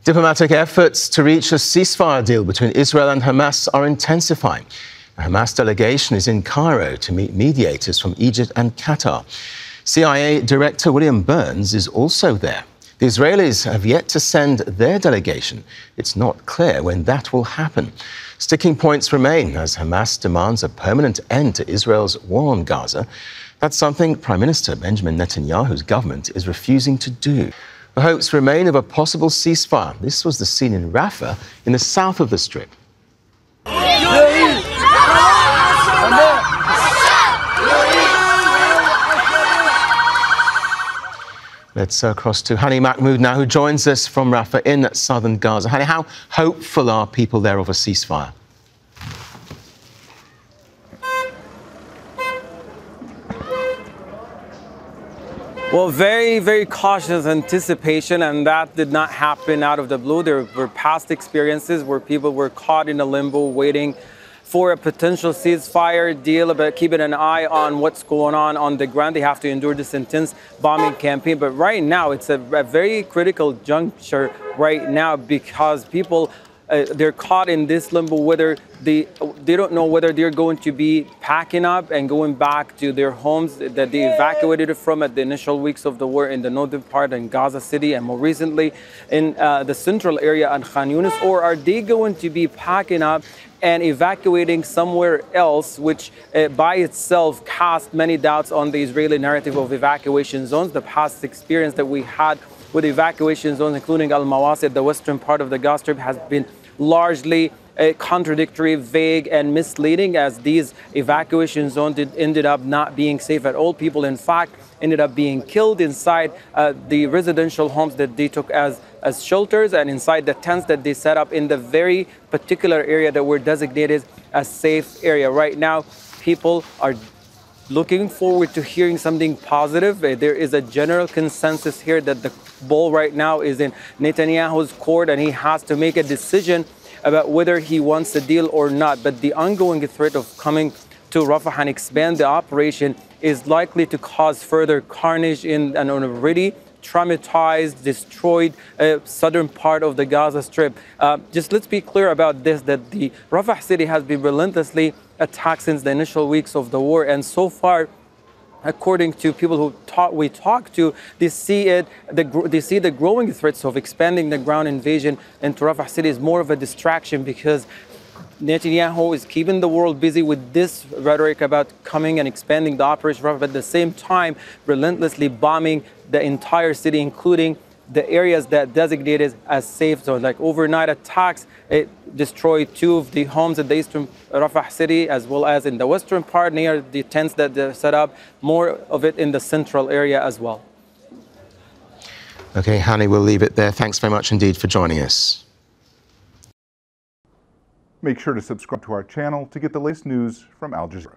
Diplomatic efforts to reach a ceasefire deal between Israel and Hamas are intensifying. A Hamas delegation is in Cairo to meet mediators from Egypt and Qatar. CIA Director William Burns is also there. The Israelis have yet to send their delegation. It's not clear when that will happen. Sticking points remain as Hamas demands a permanent end to Israel's war on Gaza. That's something Prime Minister Benjamin Netanyahu's government is refusing to do. The hopes remain of a possible ceasefire. This was the scene in Rafah, in the south of the Strip. Let's cross to Hani Mahmoud now, who joins us from Rafah in southern Gaza. Hani, how hopeful are people there of a ceasefire? Well, very, very cautious anticipation, and that did not happen out of the blue. There were past experiences where people were caught in a limbo waiting for a potential ceasefire deal, but keeping an eye on what's going on the ground. They have to endure this intense bombing campaign. But right now, it's a very critical juncture right now because people, they're caught in this limbo, whether they don't know whether they're going to be packing up and going back to their homes that they evacuated from at the initial weeks of the war in the northern part in Gaza City and more recently in the central area in Khan Yunis, or are they going to be packing up and evacuating somewhere else, which by itself cast many doubts on the Israeli narrative of evacuation zones. The past experience that we had with evacuation zones, including Al-Mawasi, the western part of the Gaza Strip, has been largely contradictory, vague, and misleading, as these evacuation zones ended up not being safe at all. People, in fact, ended up being killed inside the residential homes that they took as shelters and inside the tents that they set up in the very particular area that were designated as safe area. Right now, people are looking forward to hearing something positive. There is a general consensus here that the ball right now is in Netanyahu's court, and he has to make a decision about whether he wants a deal or not. But the ongoing threat of coming to Rafah and expand the operation is likely to cause further carnage in an already traumatized, destroyed southern part of the Gaza Strip. Just let's be clear about this, that the Rafah city has been relentlessly attacked since the initial weeks of the war, and so far, according to people who we talked to, they see the growing threats of expanding the ground invasion into Rafah city is more of a distraction, because Netanyahu is keeping the world busy with this rhetoric about coming and expanding the operation, but at the same time relentlessly bombing the entire city, including the areas that designated as safe zones. Like overnight attacks, it destroyed 2 of the homes in the eastern Rafah city, as well as in the western part near the tents that they set up, more of it in the central area as well. Okay, Hani, we'll leave it there. Thanks very much indeed for joining us. Make sure to subscribe to our channel to get the latest news from Al Jazeera.